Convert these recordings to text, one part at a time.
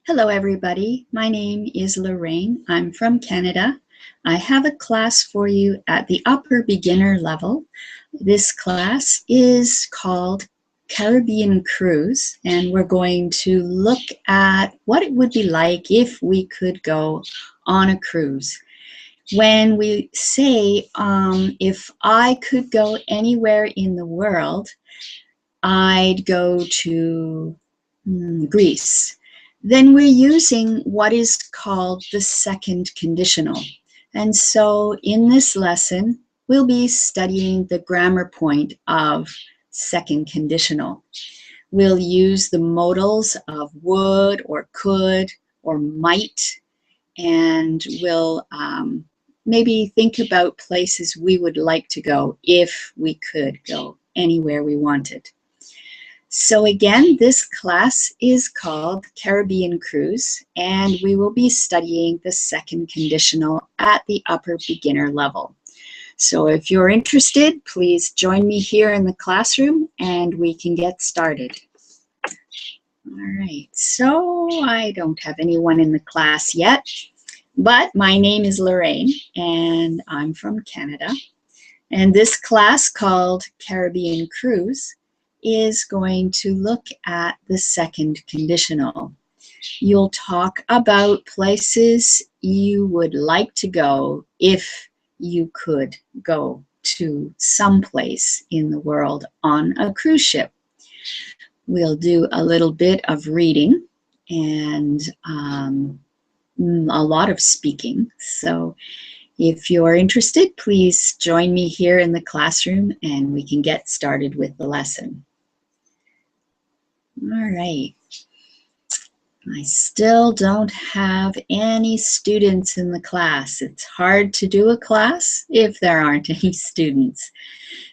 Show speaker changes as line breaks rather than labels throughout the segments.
Hello everybody, my name is Lorraine. I'm from Canada. I have a class for you at the upper beginner level. This class is called Caribbean Cruise, and we're going to look at what it would be like if we could go on a cruise. When we say, if I could go anywhere in the world, I'd go to Greece. Then we're using what is called the second conditional. And so in this lesson, we'll be studying the grammar point of second conditional. We'll use the modals of would or could or might, and we'll maybe think about places we would like to go if we could go anywhere we wanted. So again, this class is called Caribbean Cruise, and we will be studying the second conditional at the upper beginner level. So if you're interested, please join me here in the classroom and we can get started. All right, so I don't have anyone in the class yet, but my name is Lorraine and I'm from Canada. And this class called Caribbean Cruise is going to look at the second conditional. You'll talk about places you would like to go if you could go to some place in the world on a cruise ship. We'll do a little bit of reading and a lot of speaking. So if you're interested, please join me here in the classroom and we can get started with the lesson. All right. I still don't have any students in the class. It's hard to do a class if there aren't any students.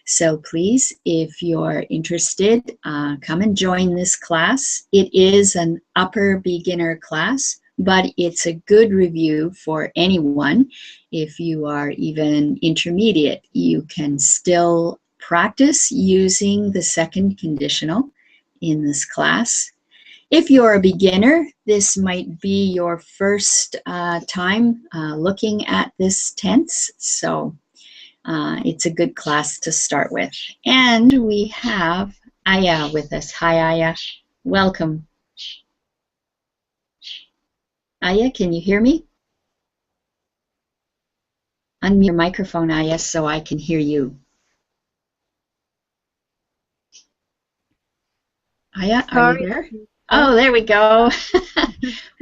So please, if you're interested, come and join this class. It is an upper beginner class, but it's a good review for anyone. If you are even intermediate, you can still practice using the second conditional in this class. If you're a beginner, this might be your first time looking at this tense, so it's a good class to start with. And we have Aya with us. Hi, Aya. Welcome. Aya, can you hear me? Unmute your microphone, Aya, so I can hear you. Aya, are you there? Oh, there we go.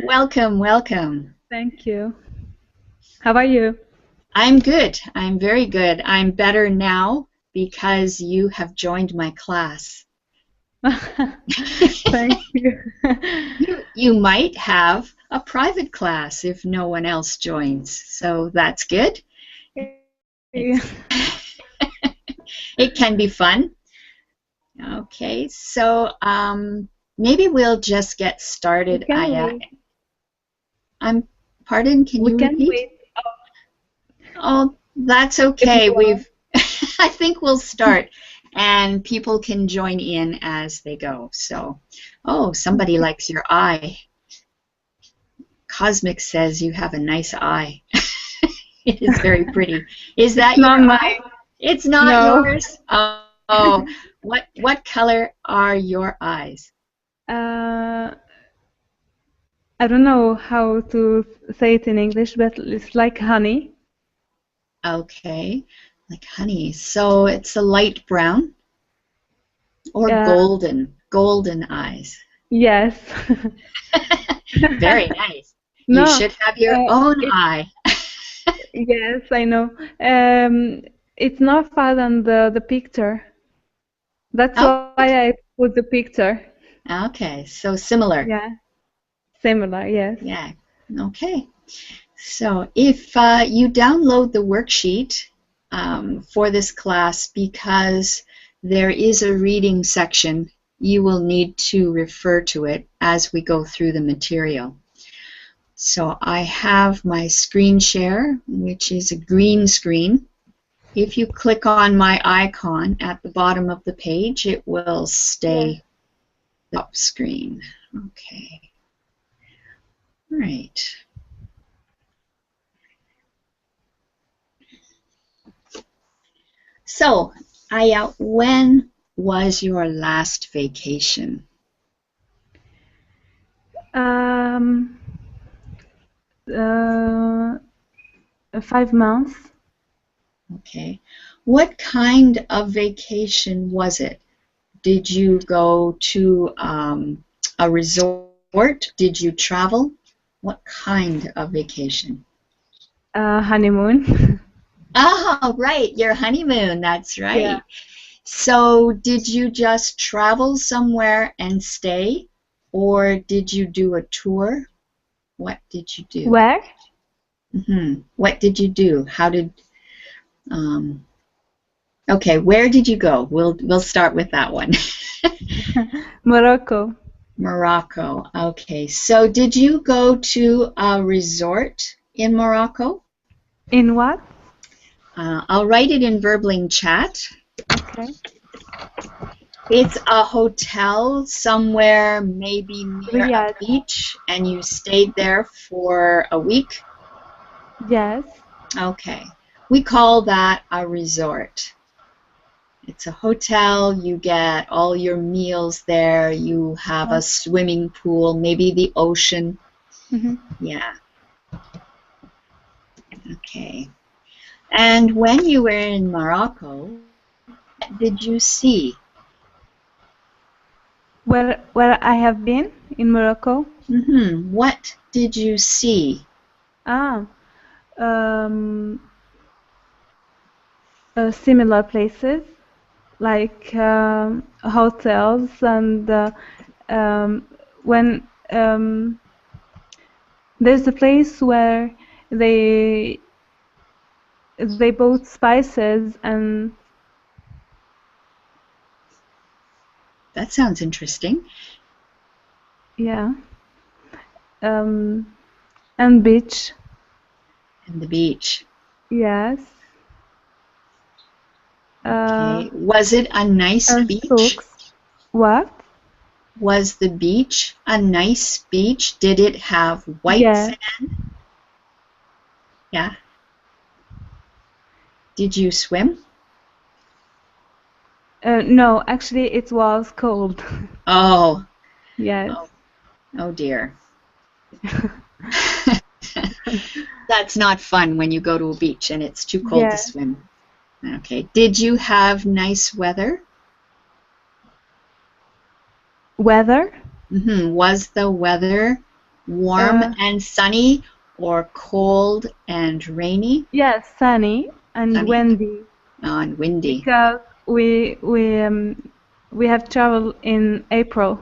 Welcome, welcome.
Thank you. How are you?
I'm good. I'm very good. I'm better now because you have joined my class.
Thank you.
You might have a private class if no one else joins, so that's good.
Yeah.
It can be fun. Okay, so maybe we'll just get started. Pardon, can you repeat?
Wait.
Oh, that's okay. I think we'll start and people can join in as they go. So, oh, somebody likes your eye. Cosmic says you have a nice eye. It is very pretty. Is that your eye? It's not yours? Oh, what color are your eyes?
I don't know how to say it in English, but it's like honey.
Okay, like honey. So it's a light brown or golden eyes.
Yes.
Very nice. You should have your own eye.
Yes, I know. It's not far than the picture. That's why I put the picture.
Okay, so similar.
Yeah, similar, yes.
Yeah, okay. So if you download the worksheet for this class, because there is a reading section, you will need to refer to it as we go through the material. So I have my screen share, which is a green screen. If you click on my icon at the bottom of the page, it will stay the top screen. Okay. All right. So, Aya, when was your last vacation?
Um, 5 months.
Okay. What kind of vacation was it? Did you go to a resort? Did you travel? What kind of vacation?
Honeymoon.
Oh, right, your honeymoon. That's
Yeah.
right. So, did you just travel somewhere and stay, or did you do a tour? What did you do?
Where?
What did you do? How did? Um, okay, where did you go? We'll start with that one.
Morocco.
Morocco. Okay, so did you go to a resort in Morocco?
In what?
I'll write it in Verbling chat.
Okay.
It's a hotel somewhere, maybe near a
Riyadh.
beach, and you stayed there for a week?
Yes.
Okay. We call that a resort. It's a hotel, you get all your meals there, you have a swimming pool, maybe the ocean.
Mm-hmm.
Yeah. Okay. And when you were in Morocco, what did you see?
Where I have been in Morocco?
What did you see?
Ah, um, similar places like hotels and when there's a place where they they bought spices and
That sounds interesting.
yeah, and beach.
And the beach.
Yes.
Okay. Was it a nice
And
beach?
souks. What?
Was the beach a nice beach? Did it have white
Yeah.
sand? Yeah. Did you swim?
No, actually, it was cold.
Oh,
Yes.
oh dear. That's not fun when you go to a beach and it's too cold to
Yeah.
swim. Okay. Did you have nice weather?
Weather?
Was the weather warm
Uh,
and sunny or cold and rainy?
yes, sunny and
Sunny
windy
and windy.
because we have traveled in April.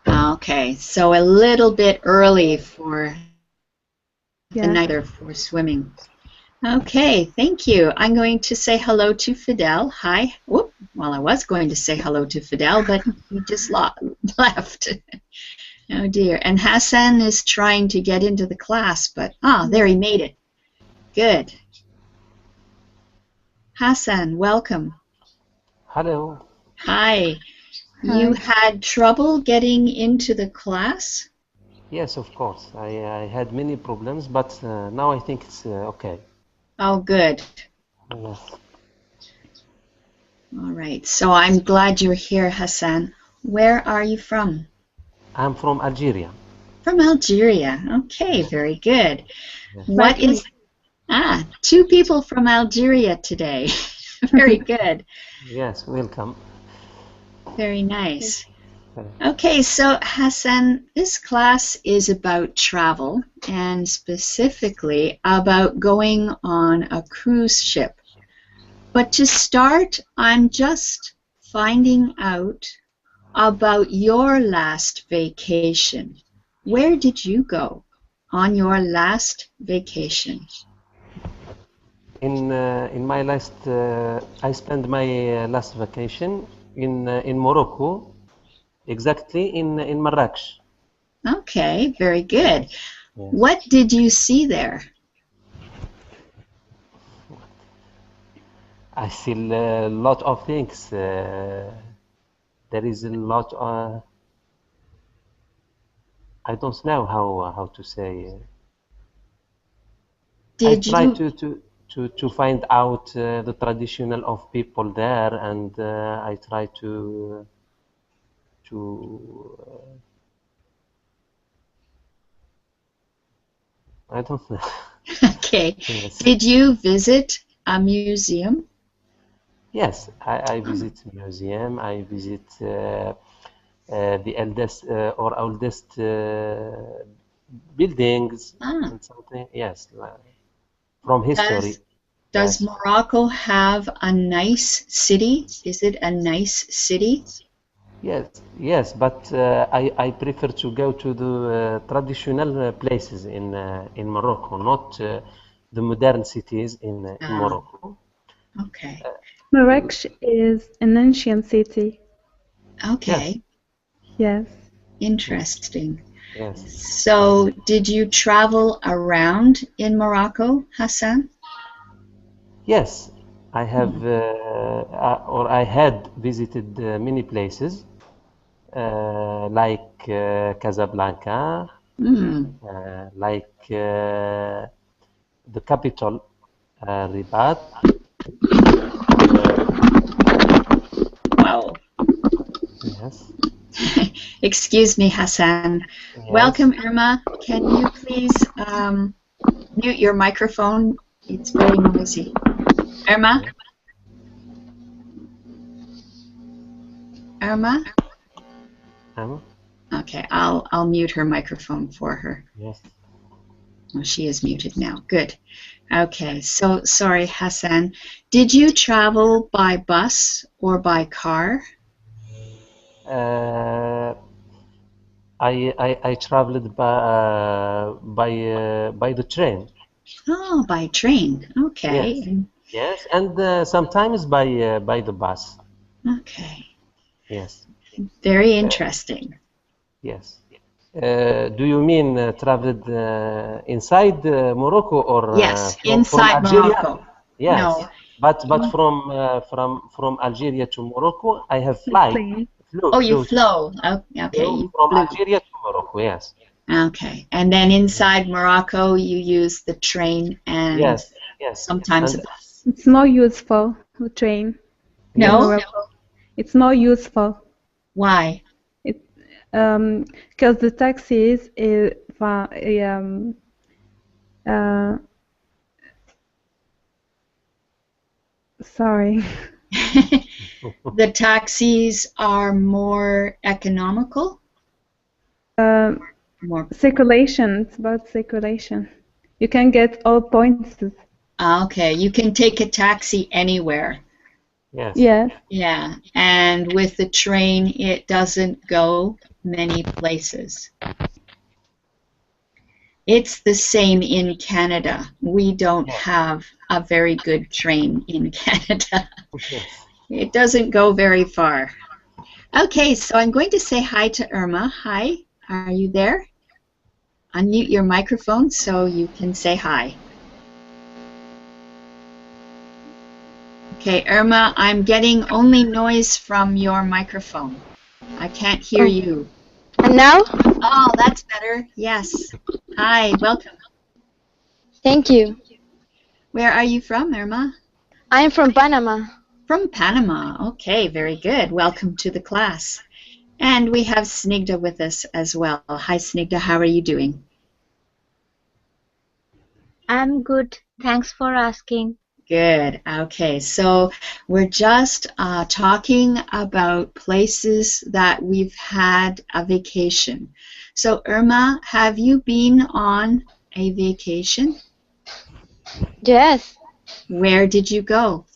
Okay, so a little bit early for the
Yeah.
night or for swimming. Okay, thank you. I'm going to say hello to Fidel. Hi. Whoop. Well, I was going to say hello to Fidel, but he just left. Oh dear. And Hassan is trying to get into the class, but there he made it. Good. Hassan, welcome.
Hello.
Hi. You
Hi.
had trouble getting into the class?
Yes, of course. I had many problems, but now I think it's okay.
Oh, good.
Yes.
All right. So I'm glad you're here, Hassan. Where are you from?
I'm from Algeria.
From Algeria. Okay, very good.
Yes.
What
Nice to
is two people from Algeria today. Very good.
Yes, welcome.
Very nice.
Uh,
Okay, so Hassan, this class is about travel and specifically about going on a cruise ship. But to start, I'm just finding out about your last vacation. Where did you go on your last vacation?
in my last, I spent my last vacation in Morocco, exactly in Marrakech.
Okay, very good.
Yes.
What did you see there?
I see a lot of things. there is a lot. I don't know how to say. I
Did
try
you
to find out the traditional of people there, and I try to I don't know.
okay?
Yes,
Did you visit a museum?
yes. I visit museum. I visit the eldest or oldest buildings
Ah,
and something. Yes, from history.
does does
Yes,
Morocco have a nice city? Is it a nice city?
yes. But I prefer to go to the traditional places in Morocco, not the modern cities in
Ah,
Morocco.
okay,
Marrakech is an ancient city.
Yes,
okay,
Yes.
interesting.
yes,
So, did you travel around in Morocco, Hassan?
yes. I have
Hmm.
or I had visited many places like Casablanca,
Hmm.
like the capital, Rabat. Uh,
Wow.
yes,
Excuse me, Hassan.
yes.
Welcome, Irma. Can you please mute your microphone? It's very noisy. Irma?
Okay.
Irma?
Um,
Okay, I'll mute her microphone for her.
yes.
Oh, she is muted now. Good. Okay, so sorry, Hassan. Did you travel by bus or by car?
Uh, I traveled by the train.
Oh, by train.
Yes,
Okay.
yes, and sometimes by the bus.
Okay.
Yes,
Very
uh,
interesting.
yes. Do you mean traveled inside Morocco or
Yes,
from
inside
Algeria?
Morocco.
Yes,
No.
but from Algeria to Morocco, I have
The plane.
Oh, you
flew
flew. Oh, okay,
flew
you
from
flew.
Algeria to Morocco. Yes,
Okay. And then inside Morocco, you use the train and
yes, yes,
sometimes a
and
bus.
It's not useful, the train in
yes,
No?
Morocco. It's not useful.
Why?
It because the taxis is uh sorry.
The taxis are more economical?
Um
More.
Circulation. It's about circulation. You can get all points.
Okay, you can take a taxi anywhere.
yes,
Yes.
Yeah, and with the train, it doesn't go many places. It's the same in Canada. We don't
yes,
have a very good train in Canada.
yes.
It doesn't go very far. Okay, so I'm going to say hi to Irma. Hi, are you there? Unmute your microphone so you can say hi. Okay, Irma, I'm getting only noise from your microphone. I can't hear
Oh,
you.
and now?
Oh, that's better. Yes. Hi, welcome.
Thank you.
Where are you from, Irma?
I'm from Panama.
From Panama. Okay, very good. Welcome to the class. And we have Snigdha with us as well. Hi, Snigdha. How are you doing?
I'm good. Thanks for asking.
Good. Okay, so we're just talking about places that we've had a vacation. So, Irma, have you been on a vacation?
Yes.
Where did you go?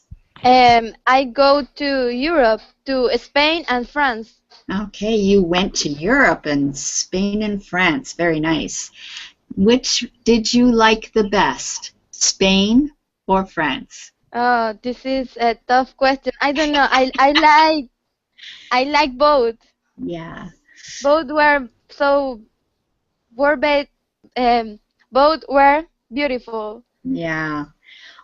I go to Europe, to Spain and France.
Okay, you went to Europe and Spain and France. Very nice. Which did you like the best, Spain or France?
Oh, this is a tough question. I don't know. I like both.
Yeah,
Both were so were be, both were beautiful.
yeah.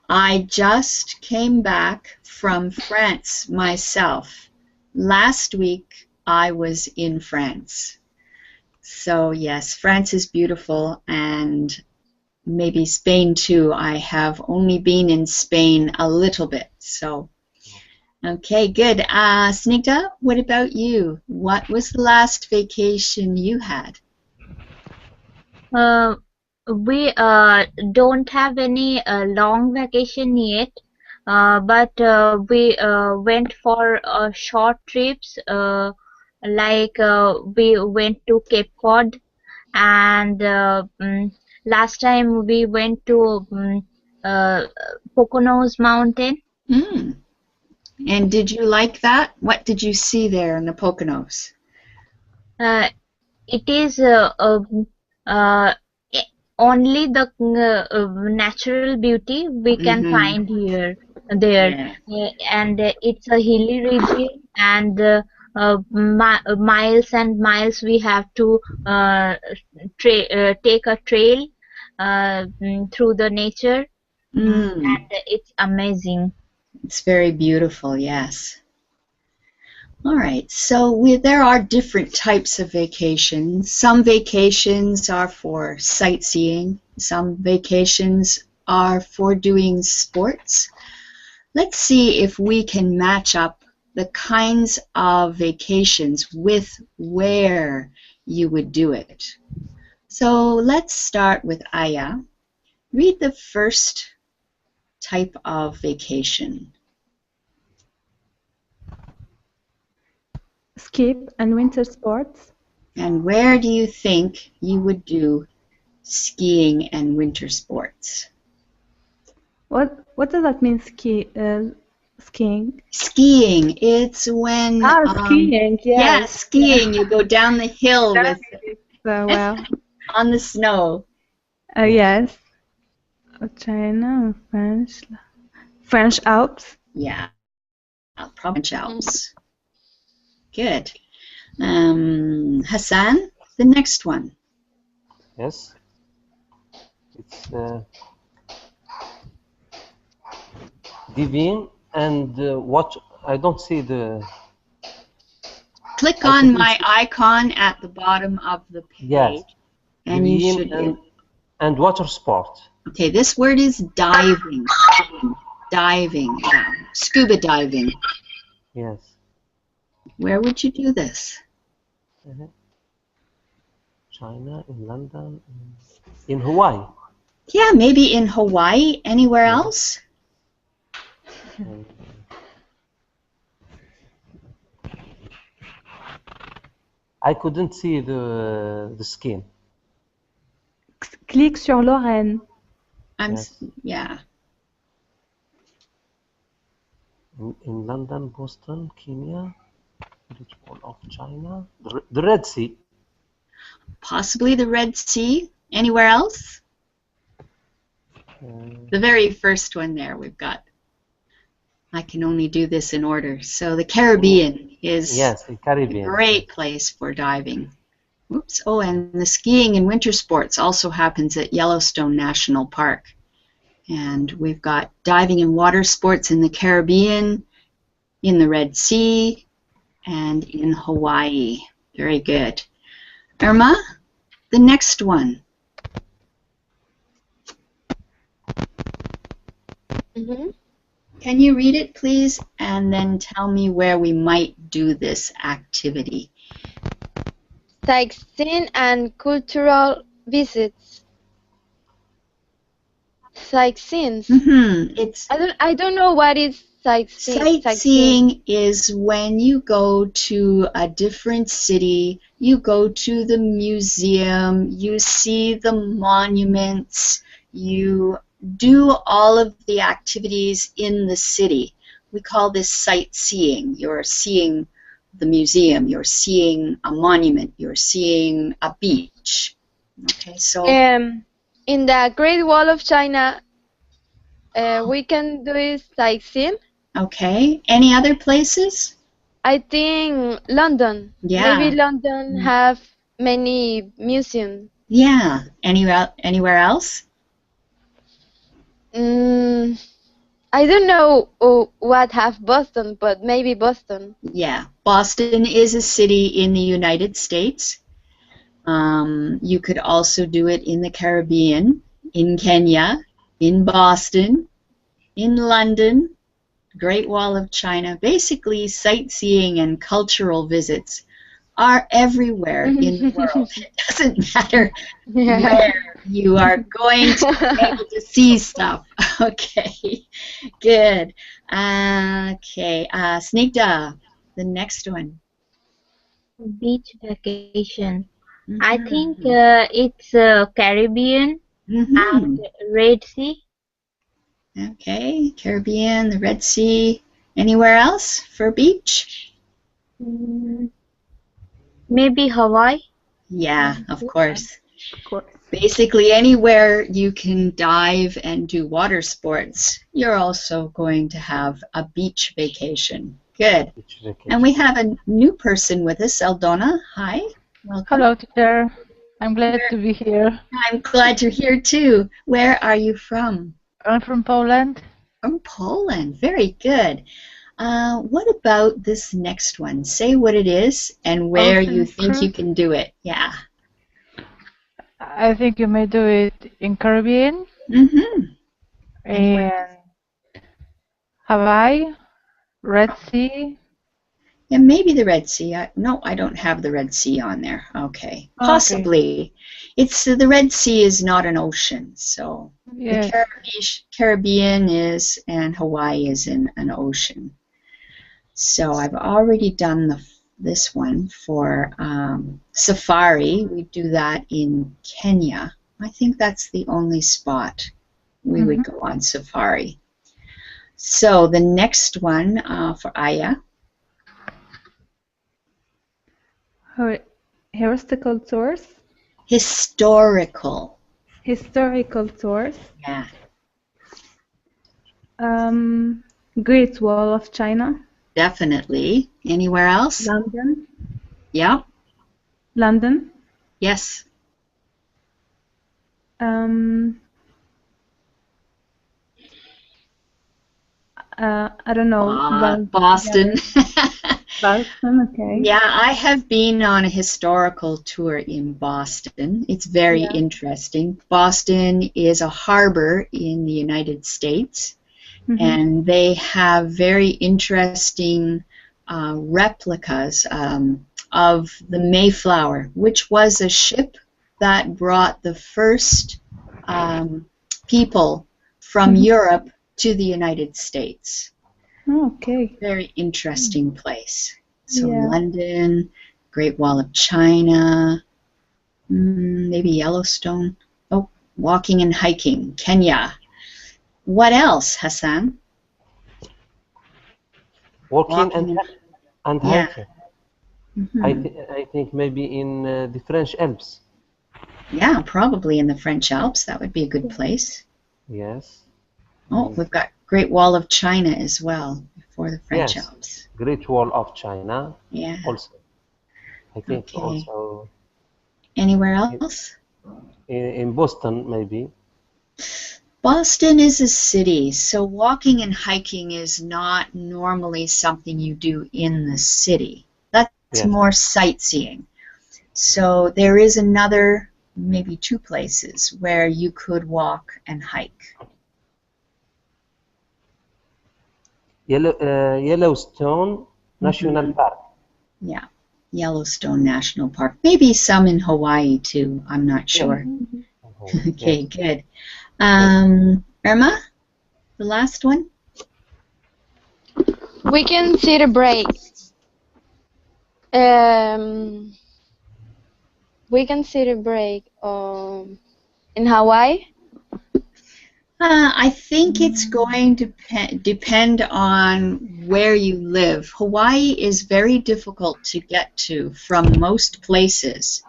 I just came back from France myself. last week I was in France. So yes, France is beautiful, and maybe Spain too. I have only been in Spain a little bit. So, okay, good. Snigdha, what about you? What was the last vacation you had?
We don't have any long vacation yet, but we went for short trips. Like we went to Cape Cod, and last time we went to uh, Poconos Mountain.
Mm. And did you like that? What did you see there in the Poconos?
It is uh, only the natural beauty we can find here there.
Yeah.
And it's a hilly region, and miles and miles we have to take a trail through the nature, and it's amazing.
It's very beautiful, yes. All right, so there are different types of vacations. Some vacations are for sightseeing. Some vacations are for doing sports. Let's see if we can match up the kinds of vacations with where you would do it. So let's start with Aya. Read the first type of vacation.
Ski and winter sports.
And where do you think you would do skiing and winter sports?
What does that mean, skiing?
Skiing, it's when...
skiing, yes.
Yeah, skiing. You go down the hill with
well.
on the snow.
Yes. China, French Alps.
Yeah, probably French Alps. Good. Hassan, the next one.
Yes. It's Divine and what I don't see the.
Click on my icon at the bottom of the page.
Yes.
And
Divine
you should.
And water sport.
Okay, this word is diving. Diving. Yeah. Scuba diving.
Yes.
Where would you do this?
China, in London, in Hawaii.
Yeah, maybe in Hawaii. Anywhere else?
I couldn't see the skin.
Click sur Lorraine.
Yeah.
In London, Boston, Kenya, Great Wall of China, the Red Sea.
Possibly the Red Sea. Anywhere else? The very first one there we've got. I can only do this in order. So the Caribbean is
the Caribbean.
A great place for diving. Oops. Oh, and the skiing and winter sports also happens at Yellowstone National Park. And we've got diving and water sports in the Caribbean, in the Red Sea, and in Hawaii. Very good. Irma, the next one. Can you read it, please, and then tell me where we might do this activity?
Sightseeing and cultural visits. Sightseeing.
It's
I don't know what is sightseeing.
Sightseeing is when you go to a different city, you go to the museum, you see the monuments, you do all of the activities in the city. We call this sightseeing. You're seeing the museum, you're seeing a monument, you're seeing a beach. Okay, so
in the Great Wall of China, we can do it sightseeing.
Okay, any other places?
I think London.
Yeah.
Maybe London have many museums.
Yeah. Anywhere else?
I don't know what have Boston, but maybe Boston.
Yeah, Boston is a city in the United States. You could also do it in the Caribbean, in Kenya, in Boston, in London, Great Wall of China. Basically, sightseeing and cultural visits are everywhere in the world. It doesn't matter
Yeah.
where you are going to be able to see stuff. Okay, good. Okay, Snigdha, the next one.
Beach vacation. I think
Mhm.
it's Caribbean and
Mhm.
Red Sea.
Okay, Caribbean, the Red Sea. Anywhere else for beach?
Mm, maybe Hawaii.
Yeah, of course.
Of course.
Basically, anywhere you can dive and do water sports, you're also going to have a beach vacation. Good.
Beach
And we
vacation.
have a new person with us, Eldona. Hi, welcome.
Hello, teacher. I'm glad to be here.
I'm glad you're here too. Where are you from?
I'm from Poland.
From Poland. Very good. What about this next one? Say what it is and where you
Ocean
think you
cruise.
can do it. Yeah.
I think you may do it in Caribbean,
Mm-hmm.
in Hawaii, Red Sea.
Yeah, maybe the Red Sea. No, I don't have the Red Sea on there. Okay.
Okay.
Possibly. It's the Red Sea is not an ocean, so
Yes.
the Caribbean is and Hawaii is in an ocean. So I've already done this one for safari. We do that in Kenya. I think that's the only spot we would go on safari. So the next one for Aya.
Heuristical tours.
Historical.
Historical tours.
Yeah.
Great Wall of China.
Definitely. Anywhere else?
London.
Yeah.
London.
Yes.
I don't know.
Boston.
Boston, okay.
Yeah, I have been on a historical tour in Boston. It's very interesting. Boston is a harbor in the United States, and they have very interesting replicas of the Mayflower, which was a ship that brought the first people from Europe to the United States.
Okay.
Very interesting place. So
Yeah.
London, Great Wall of China, maybe Yellowstone. Oh, walking and hiking, Kenya. What else, Hassan?
Walking
Walking
and
yeah.
hiking.
Mhm.
I think maybe in the French Alps.
Yeah, probably in the French Alps. That would be a good place.
Yes.
Oh, we've got Great Wall of China as well before the French
Yes.
Alps.
Great Wall of China.
Yeah.
Also, I think
Okay.
also
Anywhere else?
in Boston maybe.
Boston is a city, so walking and hiking is not normally something you do in the city. That's
Yes.
more sightseeing. So there is another, maybe two places where you could walk and hike.
Yellowstone National Park.
Yeah, Yellowstone National Park. Maybe some in Hawaii too, I'm not sure. Okay, good. Irma, the last one?
We can see the break. We can see the break in Hawaii.
I think it's going to depend on where you live. Hawaii is very difficult to get to from most places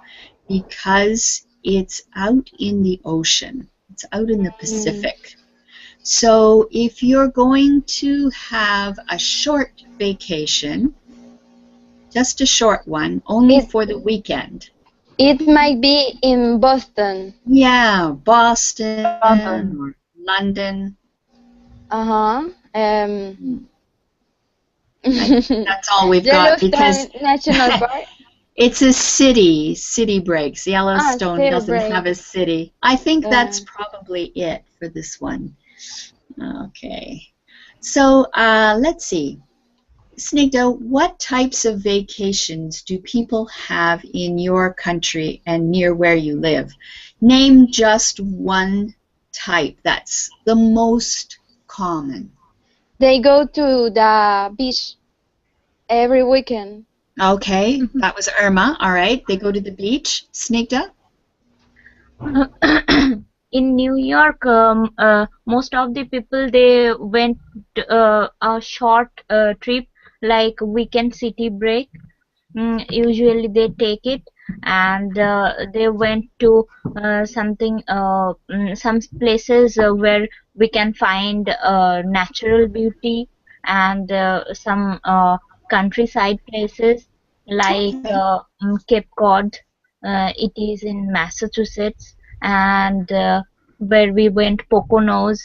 because it's out in the ocean. It's out in the Pacific. So if you're going to have a short vacation, just a short one, only for the weekend.
It might be in Boston.
Yeah, Boston
London.
or London.
Uh-huh.
That's all we've got because
Yellowstone National Park.
it's a city breaks. Yellowstone
City
doesn't have a
breaks.
city. I think that's
Uh,
probably it for this one. Okay. So let's see. Snigdha, what types of vacations do people have in your country and near where you live? Name just one type that's the most common.
they go to the beach every weekend.
Okay, that was Irma. All right, they go to the beach. Snigdha?
In New York, most of the people they went a short trip like weekend city break. Usually they take it and they went to some places where we can find natural beauty and some countryside places like
Okay.
Cape Cod. It is in Massachusetts, and where we went Poconos,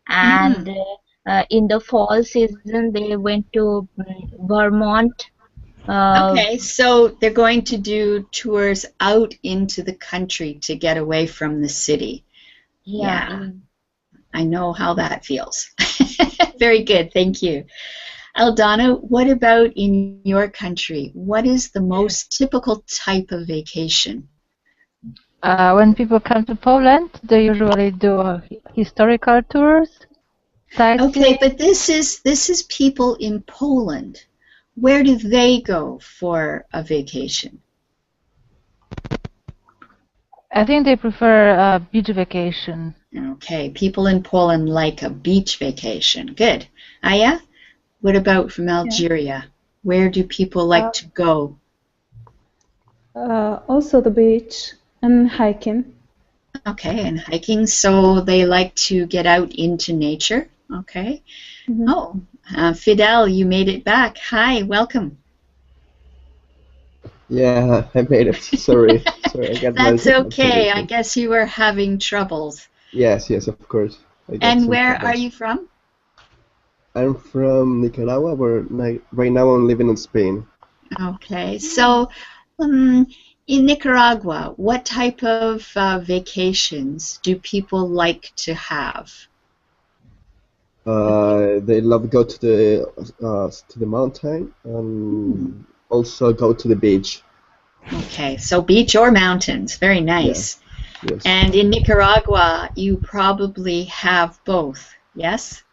and in the fall season they went to Vermont.
Okay, so they're going to do tours out into the country to get away from the city. Yeah, I know how that feels. Very good, thank you. Aldana, what about in your country? What is the most typical type of vacation?
When people come to Poland, they usually do historical tours, sightseeing.
Okay, but this is people in Poland. Where do they go for a vacation?
I think they prefer a beach vacation.
Okay, people in Poland like a beach vacation. Good. Aya, what about from Algeria? Where do people like to go?
Also the beach and hiking.
Okay, and hiking, so they like to get out into nature. Okay. Oh, Fidel, you made it back. Hi, welcome.
Yeah, I made it. Sorry, sorry, I got
That's
my
okay. I
connection.
guess you were having troubles.
Yes, yes, of course. I got
And
some
where are
troubles.
you from?
I'm from Nicaragua, but right now I'm living in Spain.
Okay, so in Nicaragua, what type of vacations do people like to have?
They love to go to the mountain and also go to the beach.
Okay, so beach or mountains, very nice.
Yes.
And in Nicaragua, you probably have both, yes?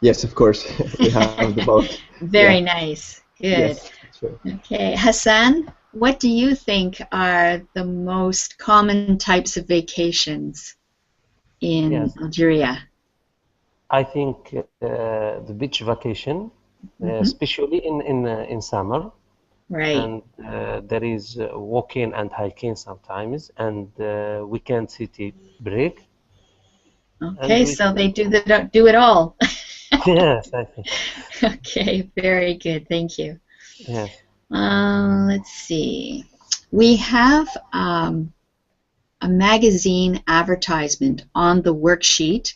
Yes, of course. We have the both.
Very
Yeah.
nice, good.
Yes, that's right.
Okay, Hassan, what do you think are the most common types of vacations in
Yes,
Algeria?
I think the beach vacation, especially in summer,
Right.
and there is walking and hiking sometimes, and weekend city break.
Okay,
And
so they do it all.
yes, I think
Okay, very good. Thank you.
yes.
Let's see. We have a magazine advertisement on the worksheet.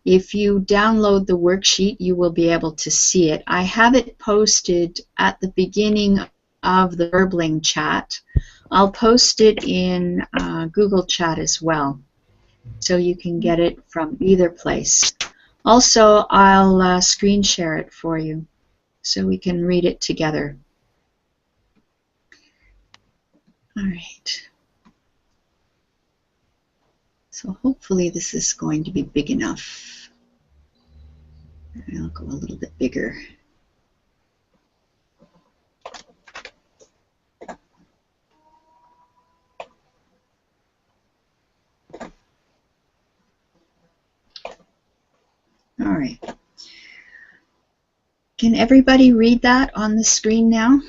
If you download the worksheet, you will be able to see it. I have it posted at the beginning of the Verbling chat. I'll post it in Google Chat as well, so you can get it from either place. Also, I'll screen share it for you so we can read it together. All right. So hopefully this is going to be big enough. I'll go a little bit bigger. All right. Can everybody read that on the screen now?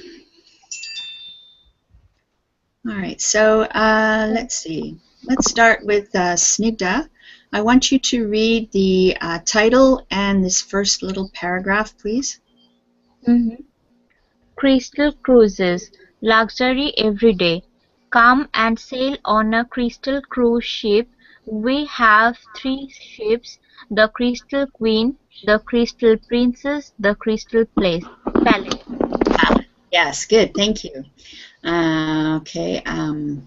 All right, so let's see. Let's start with Snigdha. I want you to read the title and this first little paragraph, please.
Crystal cruises, luxury every day. Come and sail on a Crystal cruise ship we have 3 ships: the Crystal Queen, the Crystal Princess, the Crystal Palace.
Yes, good. Thank you. Okay. Who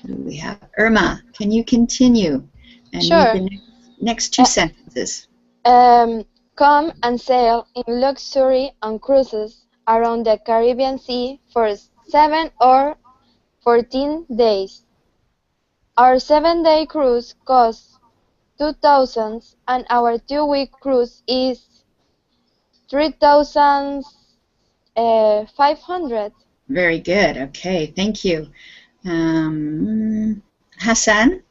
do we have? Irma, can you continue and
Sure.
read the next 2 sentences?
Come and sail in luxury on cruises around the Caribbean Sea for 7 or 14 days. Our 7-day cruise costs $2,000 and our 2-week cruise is $3,500.
Very good. Okay, thank you. Hassan,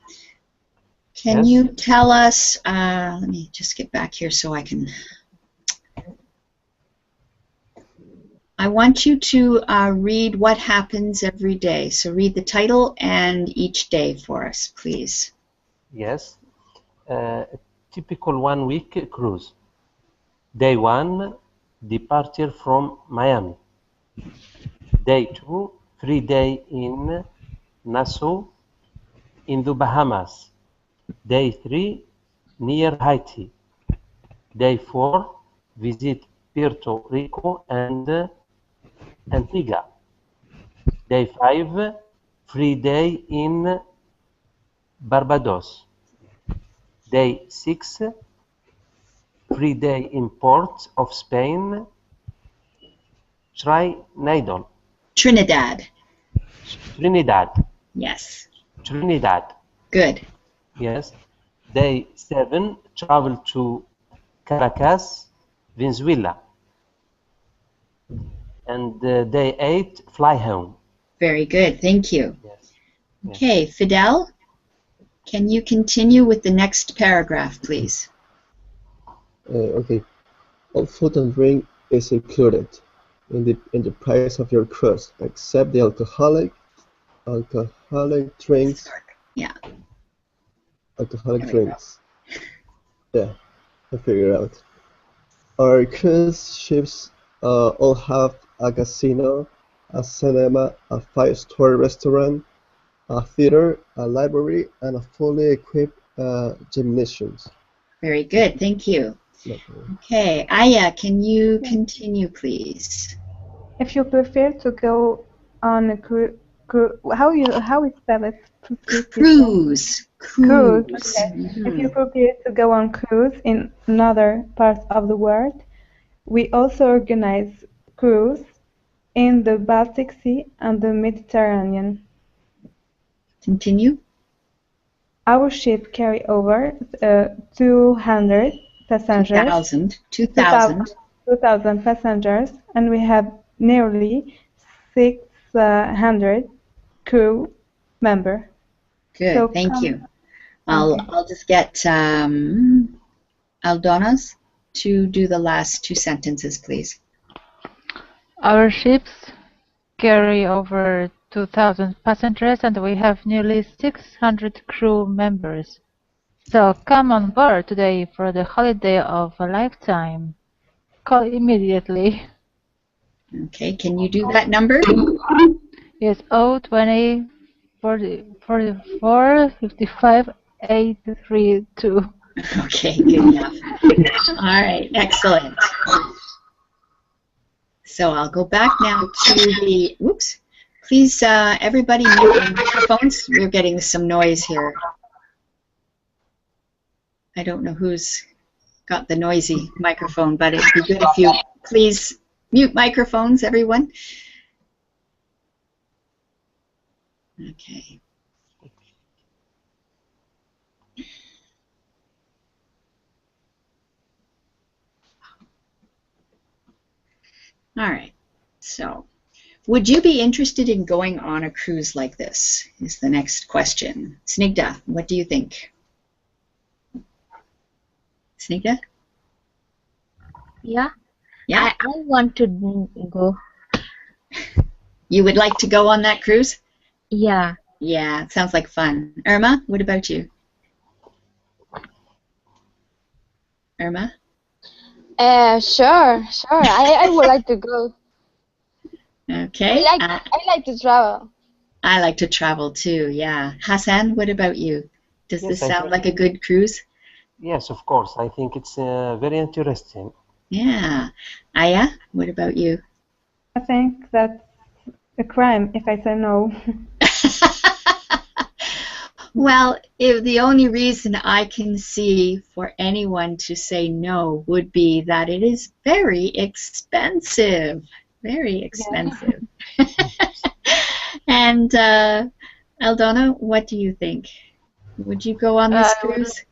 can
Yes.
you tell us, let me just get back here so I want you to read what happens every day. So read the title and each day for us, please.
Yes. Typical 1-week cruise. Day 1, departure from Miami. Day 2, 3-day in Nassau in the Bahamas. Day 3, near Haiti. Day 4, visit Puerto Rico and Antigua. Day 5, free day in Barbados. Day 6, free day in Port of Spain, Trinidad.
Yes.
Trinidad.
Good.
Yes. Day 7, travel to Caracas, Venezuela. And day 8, fly home.
Very good. Thank you.
Yes.
Okay, Fidel, can you continue with the next paragraph, please?
Okay. All food and drink is included in the price of your cruise, except the alcoholic drinks.
Yeah.
Alcoholic
There we go.
drinks. Yeah, I figured out. Our cruise ships all have a casino, a cinema, a 5-star restaurant, a theater, a library, and a fully equipped gymnasium.
Very good. Thank you. Okay, Aya, can you continue, please?
If you prefer to go on a how is spell it?
Cruise.
Cruise.
Cruise.
Okay. If you prefer to go on cruise in another part of the world, we also organize cruise in the Baltic Sea and the Mediterranean.
Continue.
Our ship carry over 200 passengers. 2,000 passengers, and we have nearly 600 crew members.
Good.
So
Thank you.
Okay.
I'll just get Aldonas to do the last 2 sentences, please.
Our ships carry over 2,000 passengers and we have nearly 600 crew members. So come on board today for the holiday of a lifetime. Call immediately.
Okay, can you do that number?
Yes, 020 40 44 55 832.
Okay, good enough. All right, excellent. So I'll go back now to the, whoops, please everybody mute your microphones. We're getting some noise here. I don't know who's got the noisy microphone, but it'd be good if you please mute microphones, everyone. Okay. All right, so would you be interested in going on a cruise like this is the next question. Snigdha, what do you think? Snigdha?
Yeah.
Yeah?
I want to go.
You would like to go on that cruise?
Yeah.
Yeah, it sounds like fun. Irma, what about you? Irma?
Sure. I would like to go.
Okay.
I like to travel.
I like to travel too, yeah. Hassan, what about you? Does
Yes,
this
I
sound
think.
like a good cruise?
Yes, of course. I think it's very interesting.
Yeah. Aya, what about you?
I think that's a crime if I say no.
Well, if the only reason I can see for anyone to say no would be that it is very expensive. Very
Yeah.
expensive. And Aldona, what do you think? Would you go on this
I would
cruise?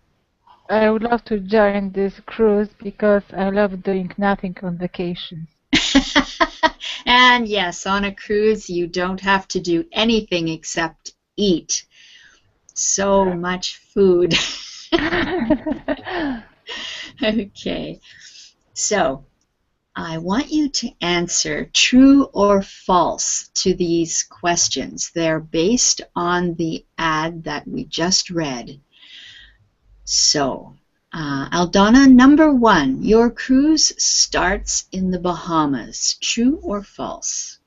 I would love to join this cruise because I love doing nothing on vacation.
And yes, on a cruise, you don't have to do anything except eat. So much food. Okay. So I want you to answer true or false to these questions. They're based on the ad that we just read. So, Aldona, number 1, your cruise starts in the Bahamas. True or false?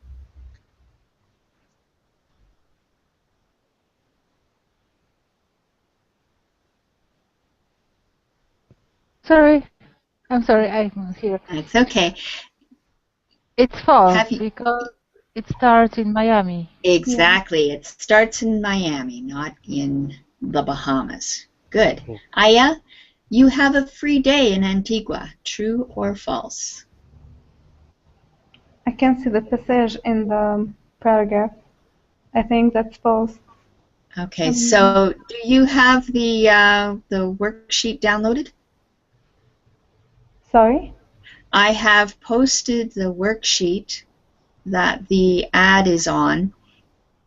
Sorry, I'm sorry, I'm here.
It's okay.
It's false
Have you?
because it starts in Miami.
Exactly. It starts in Miami, not in the Bahamas. Good.
Okay.
Aya, you have a free day in Antigua. True or false?
I can see the passage in the paragraph. I think that's false.
Okay, so do you have the worksheet downloaded?
Sorry?
I have posted the worksheet that the ad is on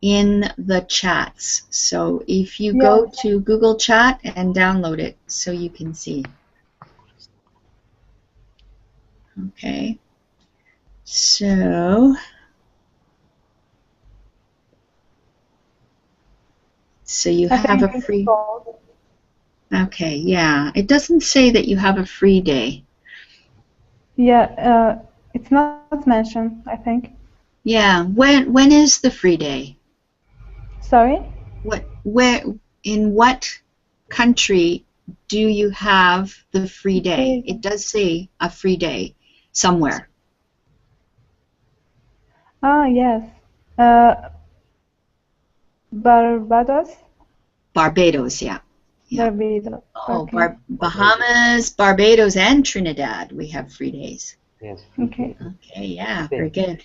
in the chats. So if you go to Google Chat and download it so you can see. Okay. So you
I
have
think
a
it's
free.
false.
Okay, yeah. It doesn't say that you have a free day.
Yeah, it's not mentioned, I think.
Yeah. When is the free day?
Sorry?
In what country do you have the free day? It does say a free day somewhere.
Ah, yes. Barbados?
Barbados, yeah. Yeah.
Barbados.
Oh,
Okay.
Bahamas, Barbados, and Trinidad, we have free days.
Yes.
Okay.
Okay, yeah, very good.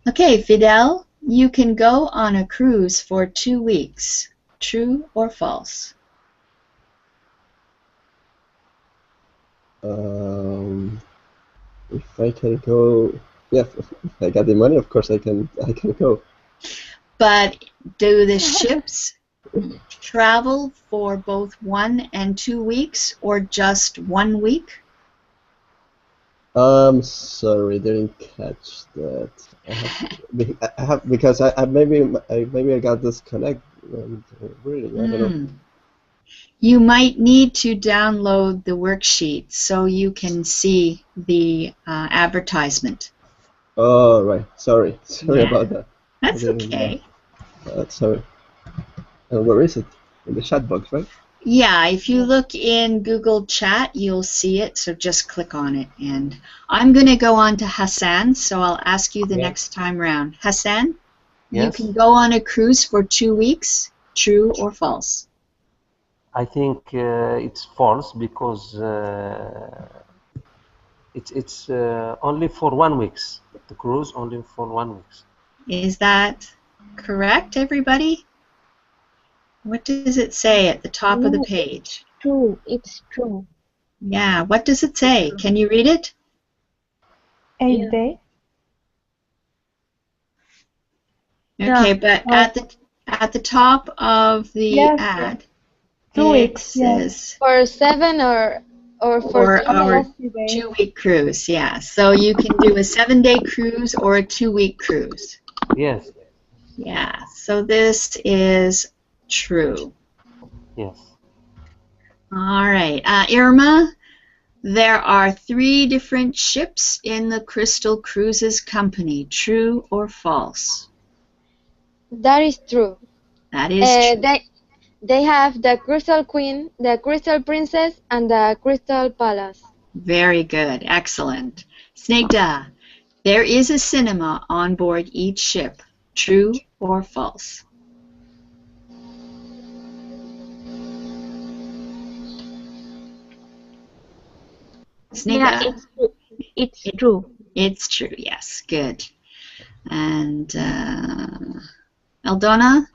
Okay, Fidel, you can go on a cruise for 2 weeks. True or false?
If I can go, yeah, if I got the money, of course I can go.
But do the ships travel for both 1 and 2 weeks or just 1 week?
Sorry, didn't catch that. I have because maybe I got disconnected. Really, I don't know.
You might need to download the worksheet so you can see the advertisement.
Oh, right. Sorry
Yeah.
about that.
That's
I didn't,
okay.
Sorry. Where is it? In the chat box, right?
Yeah, if you look in Google Chat, you'll see it, so just click on it. And I'm going to go on to Hassan, so I'll ask you the next time round. Hassan, you
Yes.
can go on a cruise for 2 weeks. True or false?
I think it's false because it's only for 1 week. The cruise only for 1 week.
Is that correct, everybody? What does it say at the top of the page?
True, it's true.
Yeah, what does it say? Can you read it?
8 days?
Okay, but at the top of the ad,
2
it
weeks.
says
For 7 or
for
14
our
days.
2-week cruise. Yeah, so you can do a 7-day cruise or a 2-week cruise.
Yes.
Yeah, so this is true.
Yes.
All right, Irma, there are 3 different ships in the Crystal Cruises Company. True or false?
That is true.
That is true.
They have the Crystal Queen, the Crystal Princess, and the Crystal Palace.
Very good. Excellent. Snigdha, there is a cinema on board each ship. True or false?
Yeah,
Snigdha?
it's true.
It's true, yes. Good. And Aldona,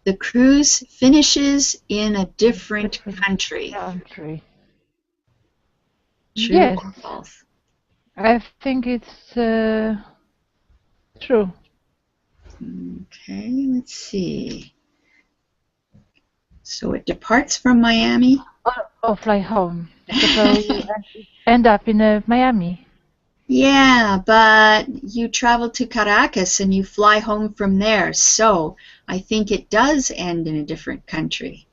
the cruise finishes in a different country.
Country.
True
Yes,
or false?
I think it's true.
Okay, let's see. So it departs from Miami.
Or fly home. So you end up in Miami.
Yeah, but you travel to Caracas and you fly home from there. So I think it does end in a different country.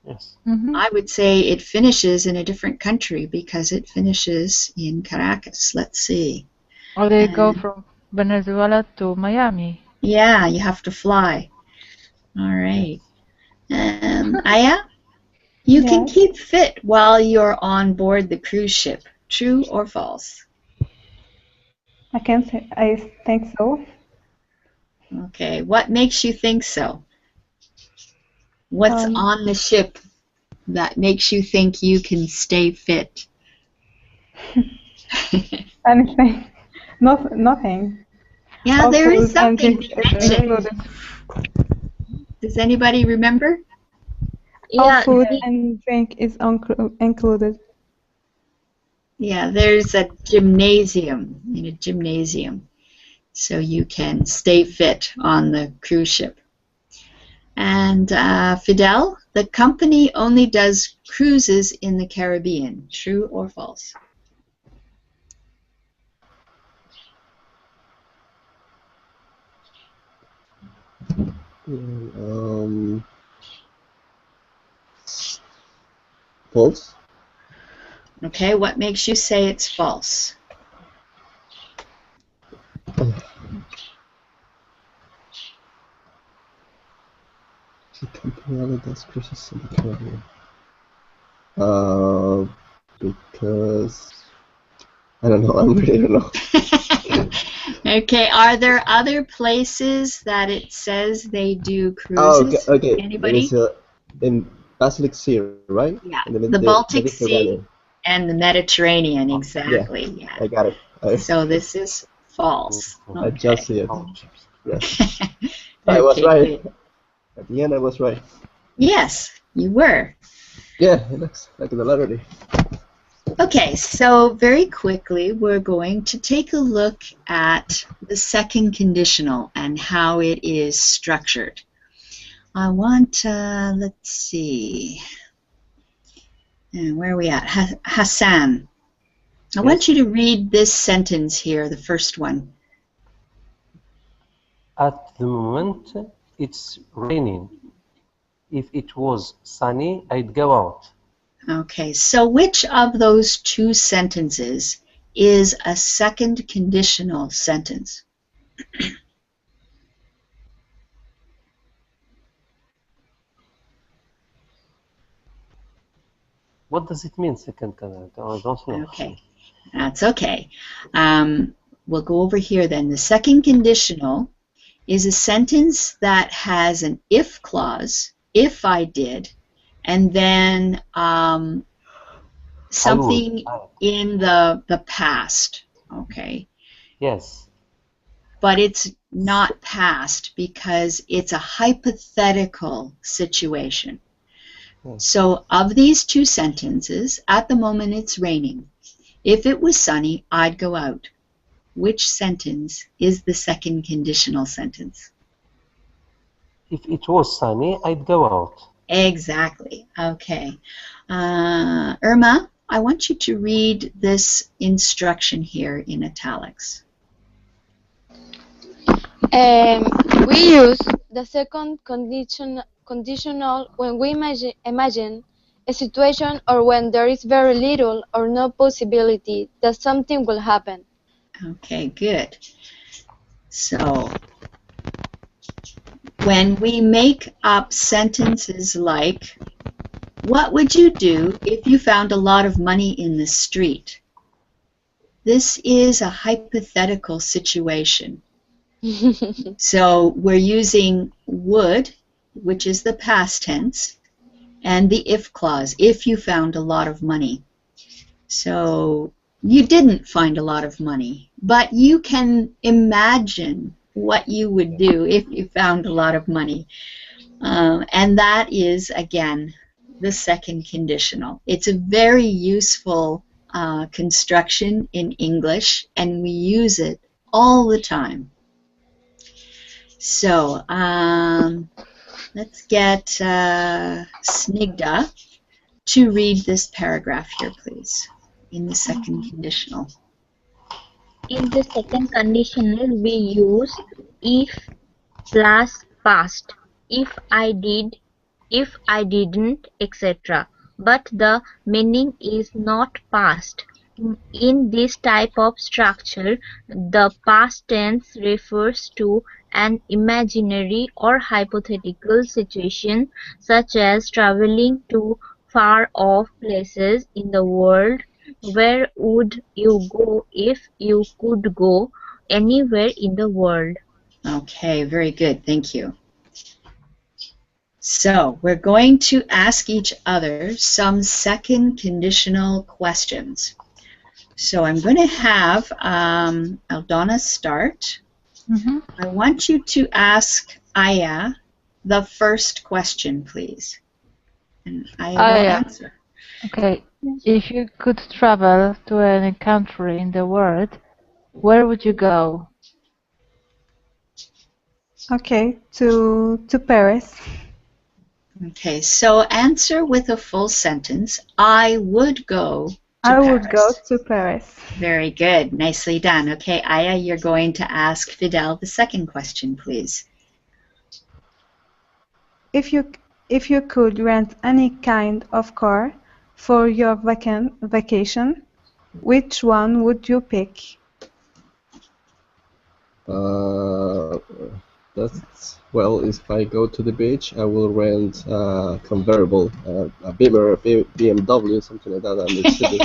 Yes.
Mhm.
I would say it finishes in a different country because it finishes in Caracas. Let's see.
Or they go from Venezuela to Miami.
Yeah, you have to fly. All right. Aya, you can
Yes.
keep fit while you're on board the cruise ship. True or false?
I think so.
Okay, what makes you think so? What's on the ship that makes you think you can stay fit?
Anything. Nothing.
Yeah,
All
there is
food and
something
drinks
they mentioned.
included.
Does anybody remember?
All
Yeah,
food and drink is included.
Yeah, there's a gymnasium, in a gymnasium, so you can stay fit on the cruise ship. And Fidel, the company only does cruises in the Caribbean. True or false?
False.
Okay, what makes you say it's false?
The company only does cruises in the Caribbean. Because I don't know. I really don't know.
Okay, are there other places that it says they do
Oh,
cruises?
okay.
Anybody?
It is in Baltic Sea, right?
Yeah,
In
the Baltic Sea
Mediterranean.
and the Mediterranean, exactly. Yeah.
I got it.
So this is false.
I just see it.
Oh,
Yes. I was
Okay,
right.
good.
At the end, I was right.
Yes, you were.
Yeah, it looks like in the lottery.
Okay, so very quickly we're going to take a look at the second conditional and how it is structured. I want, let's see, where are we at? Hassan, I want you to read this sentence here, the first one.
At the moment, it's raining. If it was sunny, I'd go out.
Okay, so which of those two sentences is a second conditional sentence?
What does it mean, second conditional? I don't know.
Okay, that's okay. We'll go over here then. The second conditional is a sentence that has an if clause, if I did, and then something in the past, okay?
Yes.
But it's not past because it's a hypothetical situation. So of these two sentences, at the moment it's raining. If it was sunny, I'd go out. Which sentence is the second conditional sentence?
If it was sunny, I'd go out.
Exactly. Okay. Irma, I want you to read this instruction here in italics.
We use the second conditional when we imagine a situation or when there is very little or no possibility that something will happen.
Okay, good. So when we make up sentences like, what would you do if you found a lot of money in the street? This is a hypothetical situation. So we're using would, which is the past tense, and the if clause, if you found a lot of money. So you didn't find a lot of money, but you can imagine what you would do if you found a lot of money. And that is, again, the second conditional. It's a very useful construction in English, and we use it all the time. So let's get Snigdha to read this paragraph here, please, in the second conditional.
In the second conditional, we use if plus past. If I did, if I didn't, etc. But the meaning is not past. In this type of structure, the past tense refers to an imaginary or hypothetical situation, such as traveling to far-off places in the world. Where would you go if you could go anywhere in the world?
Okay, very good. Thank you. So we're going to ask each other some second conditional questions. So I'm going to have Aldana start. I want you to ask Aya the first question, please. And Aya will answer.
Okay. If you could travel to any country in the world, where would you go?
Okay, to Paris.
Okay, so answer with a full sentence. I would go to
I
Paris.
would go to Paris.
Very good. Nicely done. Okay, Aya, you're going to ask Fidel the second question, please.
If you could rent any kind of car for your vacation, which one would you pick?
Well, if I go to the beach, I will rent a convertible, a Beamer, a BMW, something like that, and the city.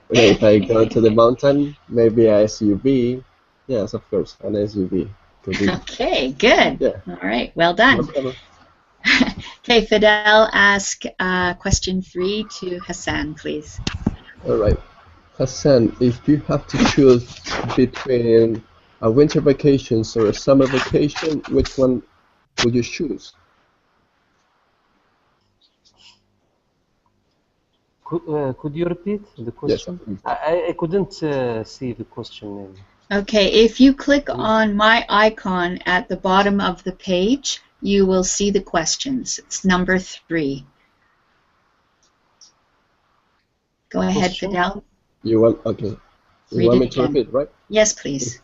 If I go to the mountain, maybe a SUV. Yes, of course, an SUV.
Okay, good.
Yeah.
All right, well done. Okay, Fidel, ask question 3 to Hassan, please.
All right. Hassan, if you have to choose between a winter vacation or a summer vacation, which one would you choose?
Could you repeat the question?
Yes.
I couldn't see the question.
Okay, if you click on my icon at the bottom of the page, you will see the questions. It's number 3. Go ahead, Fidel.
You want me to repeat, right?
Yes, please.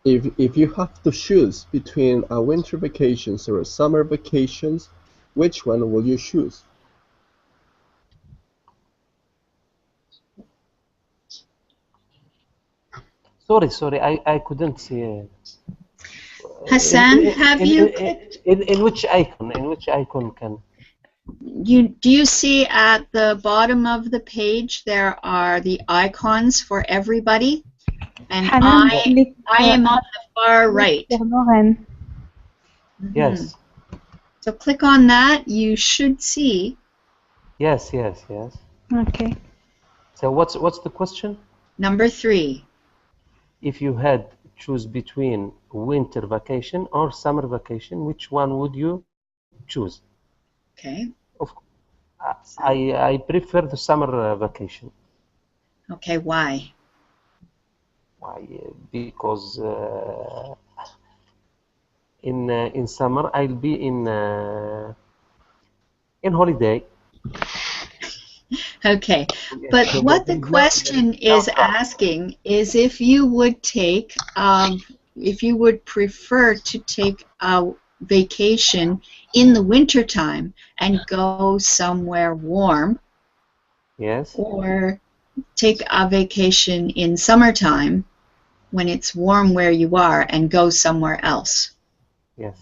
If you have to choose between a winter vacation or a summer vacation, which one will you choose?
Sorry, I couldn't see.
Hassan, have you clicked?
In which icon? In which icon can?
Do you see at the bottom of the page there are the icons for everybody? And I am on the far right.
Yes.
So click on that. You should see.
Yes.
Okay.
So what's the question?
Number 3.
If you had choose between winter vacation or summer vacation, which one would you choose?
Okay.
I prefer the summer vacation.
Okay, why?
Why? Because in summer I'll be in holiday.
Okay, but what the question is asking is if you would take, if you would prefer to take a vacation in the wintertime and go somewhere warm.
Yes.
Or take a vacation in summertime when it's warm where you are and go somewhere else.
Yes.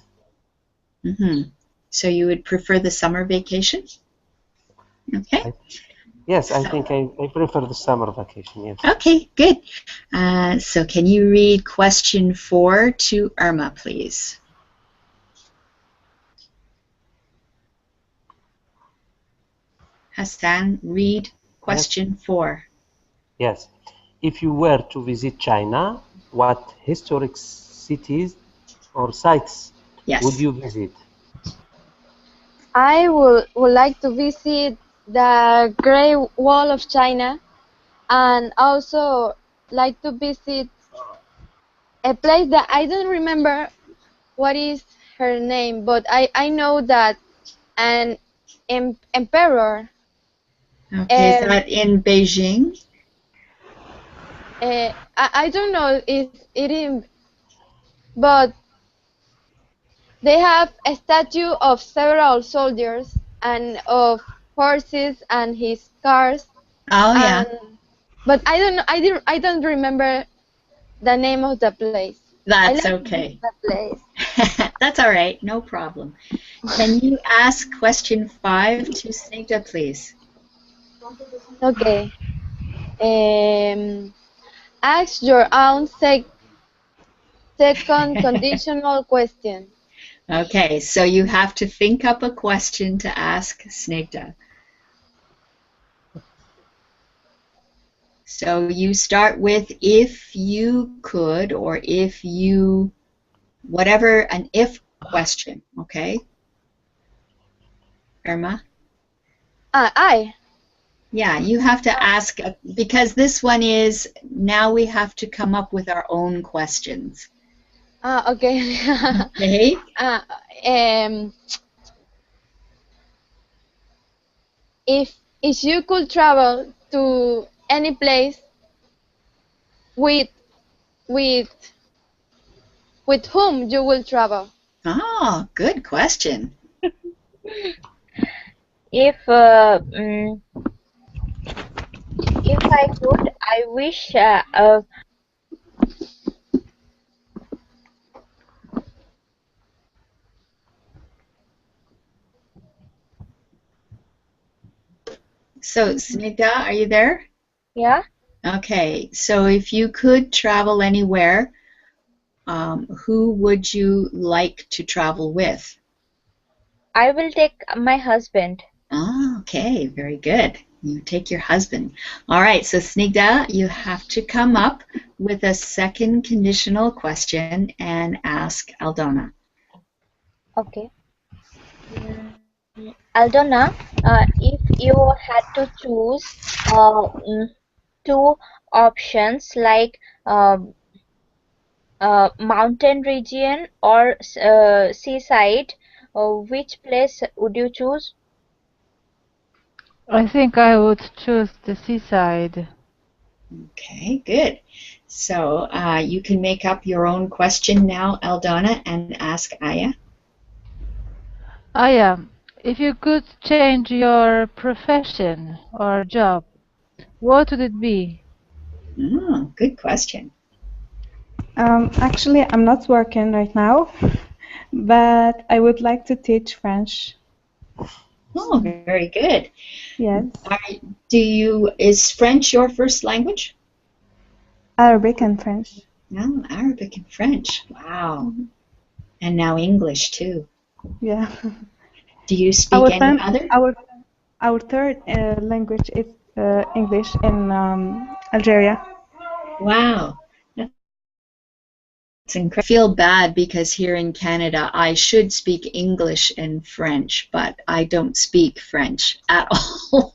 So you would prefer the summer vacation? Okay.
Yes, I think I prefer the summer vacation, yes.
Okay, good. So can you read question 4 to Irma, please? Hassan, read question 4.
Yes. If you were to visit China, what historic cities or sites would you visit?
I would like to visit the Great Wall of China, and also like to visit a place that I don't remember what is her name, but I know that an emperor.
Okay, is that in Beijing?
I don't know if it is, but they have a statue of several soldiers and of horses and his cars.
Oh yeah.
But I don't know. I don't remember the name of the place.
That's okay.
The place.
That's all right. No problem. Can you ask question 5 to Snigdha, please?
Okay. Ask your own second conditional question.
Okay, so you have to think up a question to ask Snigdha. So you start with if you could, or if you, whatever, an if question, okay? Irma? Yeah, you have to ask, because this one is, now we have to come up with our own questions.
Okay.
Okay?
If you could travel to any place with whom you will travel?
Oh, good question.
If I could, I wish
So, Snigdha, are you there?
yeah.
Okay, so if you could travel anywhere, who would you like to travel with?
I will take my husband.
Oh, okay, very good. You take your husband. All right, so Snigdha, you have to come up with a second conditional question and ask Aldona.
Okay. Aldona, if you had to choose two options like mountain region or seaside, which place would you choose?
I think I would choose the seaside.
Okay, good. So you can make up your own question now, Aldona, and ask Aya.
Aya, if you could change your profession or job, what would it be?
Oh, good question.
Actually, I'm not working right now, but I would like to teach French.
Oh, very good.
Yes.
Is French your first language?
Arabic and French.
No, Arabic and French. Wow. And now English too.
Yeah.
Do you speak any other?
Our third language is English in Algeria.
Wow. It's incredible. I feel bad because here in Canada I should speak English and French, but I don't speak French at all.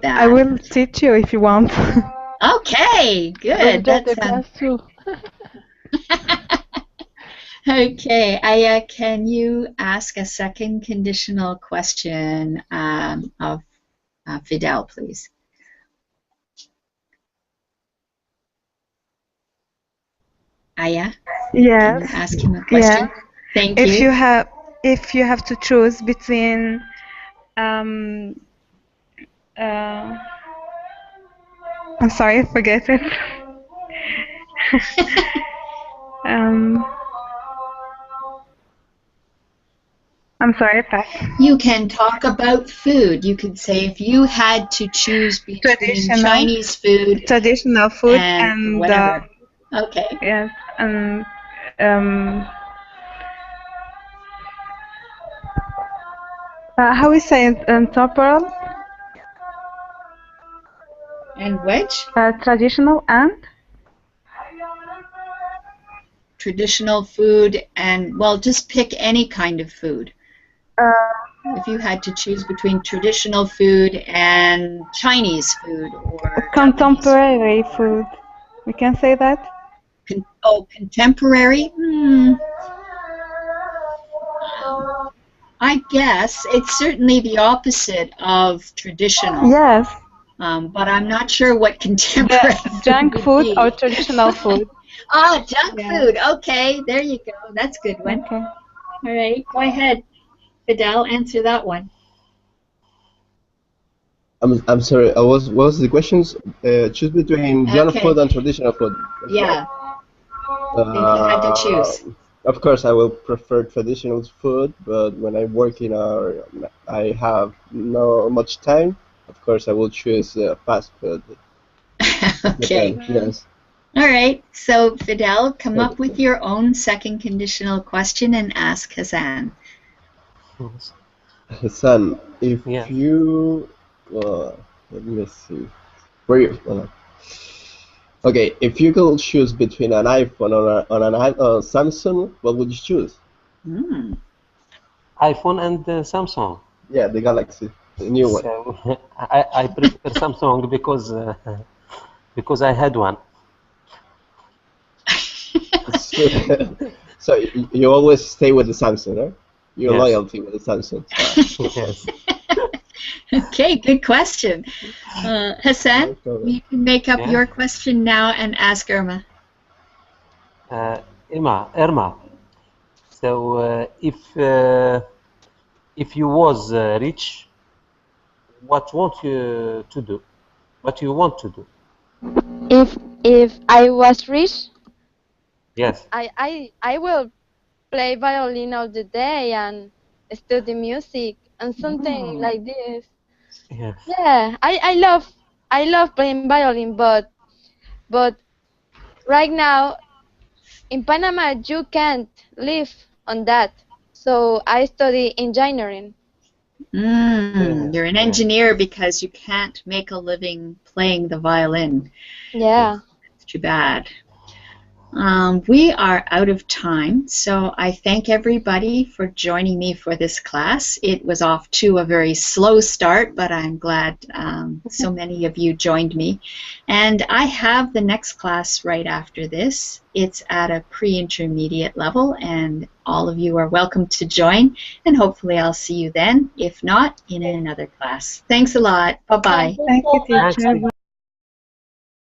I will teach you if you want.
Okay, good. That sounds
too.
Okay, Aya, can you ask a second conditional question of Fidel, please? Aya?
Yes.
Can you ask him a question?
Yeah.
Thank you.
If you have to choose between I'm sorry, I forget it. I'm sorry, pass.
You can talk about food. You could say if you had to choose between Chinese food
Traditional food
and whatever. Okay.
yes, and um, how we say it in temporal?
And which?
Traditional and
Traditional food and, well, just pick any kind of food. If you had to choose between traditional food and Chinese food or
contemporary food. We can say that?
Contemporary? I guess it's certainly the opposite of traditional.
Yes.
But I'm not sure what contemporary
Junk
would
food
be.
or traditional food?
Junk food. Okay, there you go. That's a good one.
Okay.
All right, go ahead, Fidel, answer that one.
I'm sorry. What was the questions? Choose between junk food and traditional food.
Yeah. If you had to choose.
Of course, I will prefer traditional food, but when I work I have no much time. Of course, I will choose fast food.
Okay.
Yes.
All right. So, Fidel, come up with your own second conditional question and ask Hassan.
Hassan, if you, let me see, where you? Okay, if you could choose between an iPhone or an Samsung, what would you choose?
iPhone and Samsung.
Yeah, the Galaxy, the new one.
So I prefer Samsung because I had one.
So you always stay with the Samsung, right? Your
Yes.
loyalty with the Samsung.
Yes.
Okay, good question. Hassan, you can make up your question now and ask Irma.
Irma. So if you was rich, what want you to do? What you want to do?
If I was rich,
Yes.
I will play violin all the day and study music and something like this.
Yes.
Yeah, I love playing violin, but right now in Panama you can't live on that. So I study engineering.
You're an engineer because you can't make a living playing the violin.
Yeah.
It's too bad. We are out of time, so I thank everybody for joining me for this class. It was off to a very slow start, but I'm glad so many of you joined me. And I have the next class right after this. It's at a pre-intermediate level, and all of you are welcome to join, and hopefully I'll see you then, if not, in another class. Thanks a lot. Bye-bye.
Thank you, teacher.